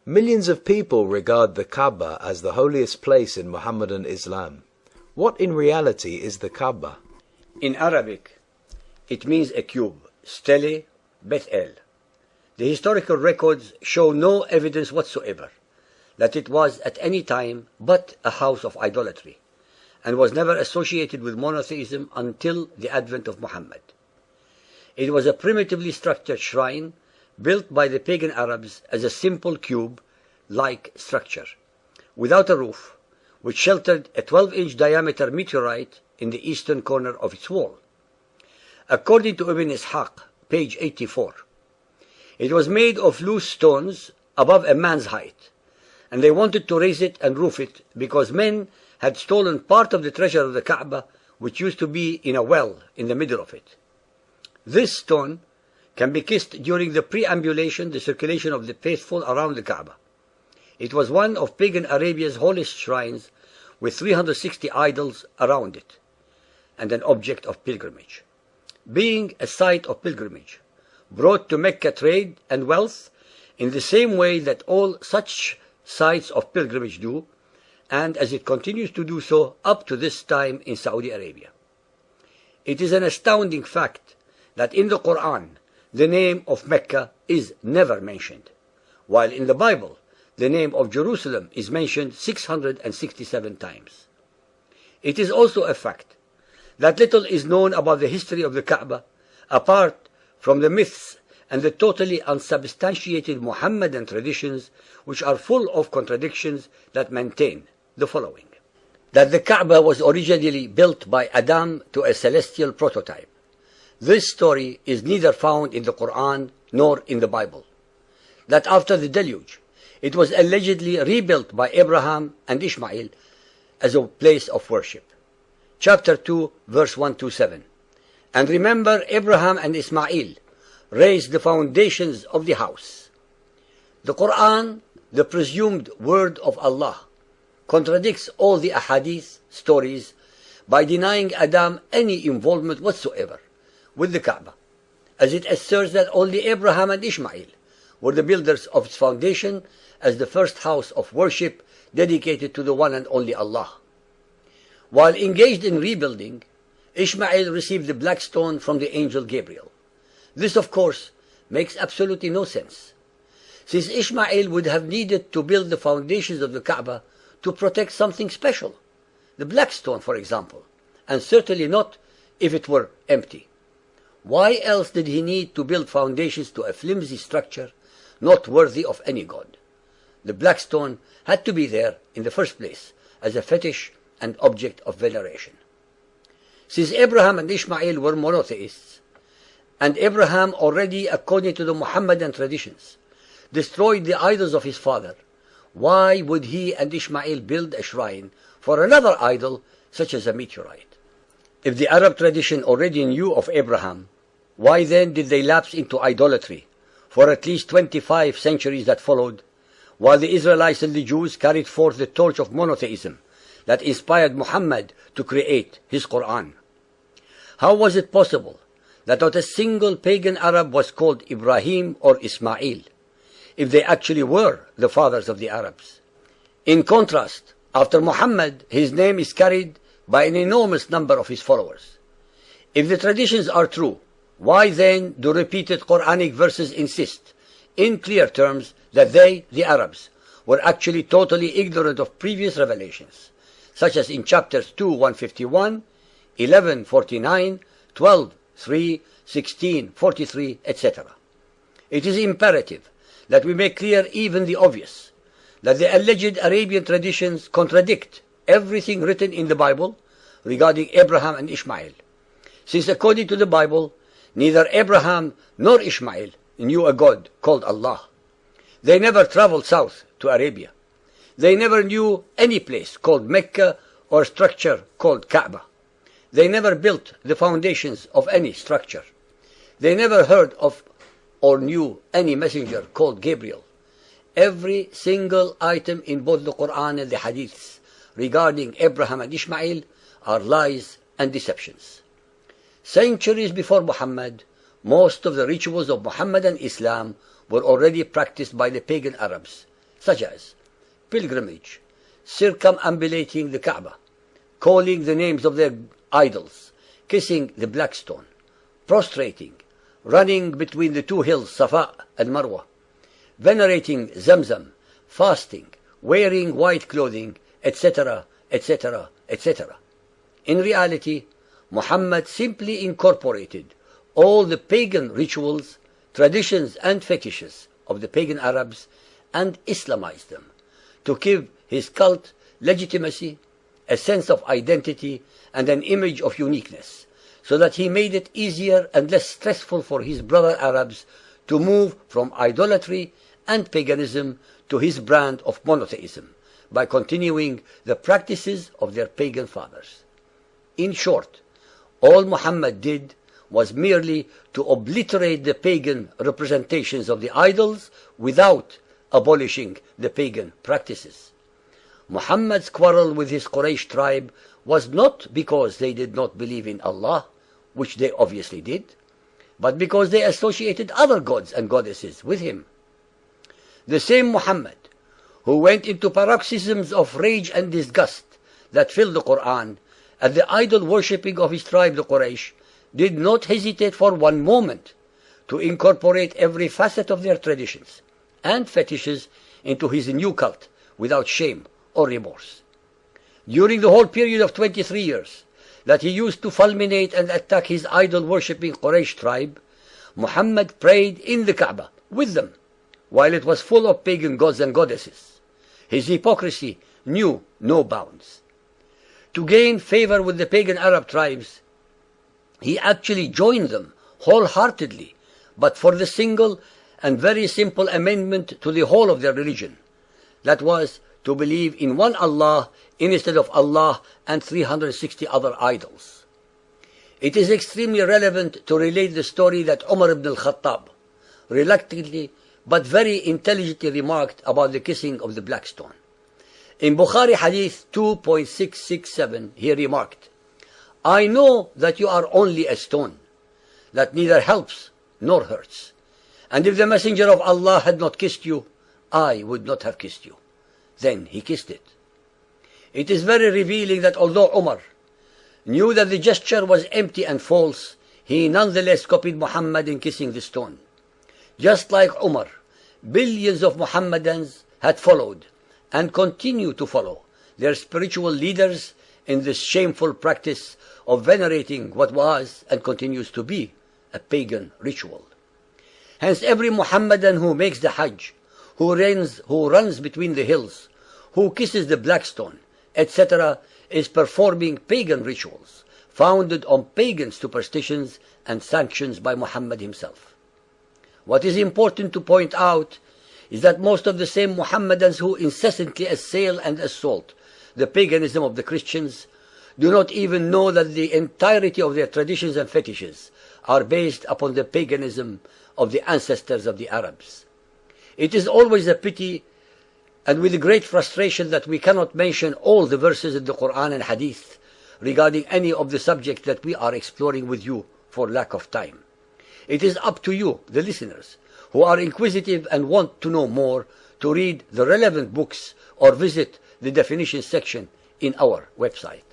Millions of people regard the Kaaba as the holiest place in Muhammadan Islam. What in reality is the Kaaba? In Arabic, it means a cube, stele, Bet El. The historical records show no evidence whatsoever that it was at any time but a house of idolatry, and was never associated with monotheism until the advent of Muhammad. It was a primitively structured shrine built by the pagan Arabs as a simple cube-like structure, without a roof, which sheltered a 12-inch diameter meteorite in the eastern corner of its wall. According to Ibn Ishaq, page 84, it was made of loose stones above a man's height, and they wanted to raise it and roof it because men had stolen part of the treasure of the Kaaba, which used to be in a well in the middle of it. This stone can be kissed during the preambulation, the circulation of the faithful around the Kaaba. It was one of pagan Arabia's holiest shrines, with 360 idols around it, and an object of pilgrimage. Being a site of pilgrimage, brought to Mecca trade and wealth in the same way that all such sites of pilgrimage do, and as it continues to do so up to this time in Saudi Arabia. It is an astounding fact that in the Quran the name of Mecca is never mentioned, while in the Bible the name of Jerusalem is mentioned 667 times. It is also a fact that little is known about the history of the Kaaba apart from the myths and the totally unsubstantiated Muhammadan traditions, which are full of contradictions, that maintain the following: that the Kaaba was originally built by Adam to a celestial prototype. This story is neither found in the Quran nor in the Bible. That after the deluge, it was allegedly rebuilt by Abraham and Ishmael as a place of worship. Chapter 2, verse 127. And remember, Abraham and Ismail raised the foundations of the house. The Quran, the presumed word of Allah, contradicts all the ahadith stories by denying Adam any involvement whatsoever with the Kaaba, as it asserts that only Abraham and Ishmael were the builders of its foundation as the first house of worship dedicated to the one and only Allah. While engaged in rebuilding, Ishmael received the black stone from the angel Gabriel. This, of course, makes absolutely no sense, since Ishmael would have needed to build the foundations of the Kaaba to protect something special, the black stone, for example, and certainly not if it were empty. Why else did he need to build foundations to a flimsy structure not worthy of any god? The black stone had to be there in the first place as a fetish and object of veneration. Since Abraham and Ishmael were monotheists, and Abraham already, according to the Muhammadan traditions, destroyed the idols of his father, why would he and Ishmael build a shrine for another idol such as a meteorite? If the Arab tradition already knew of Abraham, why then did they lapse into idolatry for at least 25 centuries that followed, while the Israelites and the Jews carried forth the torch of monotheism that inspired Muhammad to create his Quran? How was it possible that not a single pagan Arab was called Ibrahim or Ismail, if they actually were the fathers of the Arabs? In contrast, after Muhammad, his name is carried by an enormous number of his followers. If the traditions are true, why then do repeated Quranic verses insist, in clear terms, that they, the Arabs, were actually totally ignorant of previous revelations, such as in chapters 2, 151, 11, 49, 12, 3, 16, 43, etc. It is imperative that we make clear even the obvious, that the alleged Arabian traditions contradict everything written in the Bible regarding Abraham and Ishmael, since according to the Bible, neither Abraham nor Ishmael knew a God called Allah. They never traveled south to Arabia. They never knew any place called Mecca or structure called Kaaba. They never built the foundations of any structure. They never heard of or knew any messenger called Gabriel. Every single item in both the Quran and the Hadiths regarding Abraham and Ishmael are lies and deceptions. Centuries before Muhammad, most of the rituals of Muhammadan Islam were already practiced by the pagan Arabs, such as pilgrimage, circumambulating the Kaaba, calling the names of their idols, kissing the black stone, prostrating, running between the two hills Safa and Marwa, venerating Zamzam, fasting, wearing white clothing, etc., etc., etc. In reality, Muhammad simply incorporated all the pagan rituals, traditions and fetishes of the pagan Arabs and Islamized them to give his cult legitimacy, a sense of identity and an image of uniqueness, so that he made it easier and less stressful for his brother Arabs to move from idolatry and paganism to his brand of monotheism by continuing the practices of their pagan fathers. In short, all Muhammad did was merely to obliterate the pagan representations of the idols without abolishing the pagan practices. Muhammad's quarrel with his Quraysh tribe was not because they did not believe in Allah, which they obviously did, but because they associated other gods and goddesses with him. The same Muhammad, who went into paroxysms of rage and disgust that filled the Quran at the idol worshipping of his tribe, the Quraysh, did not hesitate for one moment to incorporate every facet of their traditions and fetishes into his new cult without shame or remorse. During the whole period of 23 years that he used to fulminate and attack his idol-worshipping Quraysh tribe, Muhammad prayed in the Kaaba with them, while it was full of pagan gods and goddesses. His hypocrisy knew no bounds. To gain favor with the pagan Arab tribes, he actually joined them wholeheartedly, but for the single and very simple amendment to the whole of their religion. That was to believe in one Allah instead of Allah and 360 other idols. It is extremely relevant to relate the story that Umar ibn al-Khattab reluctantly but very intelligently remarked about the kissing of the black stone. In Bukhari Hadith 2.667, he remarked, "I know that you are only a stone, that neither helps nor hurts. And if the Messenger of Allah had not kissed you, I would not have kissed you." Then he kissed it. It is very revealing that although Umar knew that the gesture was empty and false, he nonetheless copied Muhammad in kissing the stone. Just like Umar, billions of Muhammadans had followed and continue to follow their spiritual leaders in this shameful practice of venerating what was and continues to be a pagan ritual. Hence every Muhammadan who makes the Hajj, who runs between the hills, who kisses the black stone, etc., is performing pagan rituals founded on pagan superstitions and sanctions by Muhammad himself. What is important to point out is that most of the same Muhammadans who incessantly assail and assault the paganism of the Christians do not even know that the entirety of their traditions and fetishes are based upon the paganism of the ancestors of the Arabs. It is always a pity and with great frustration that we cannot mention all the verses in the Quran and Hadith regarding any of the subjects that we are exploring with you for lack of time. It is up to you, the listeners, who are inquisitive and want to know more, to read the relevant books or visit the definition section in our website.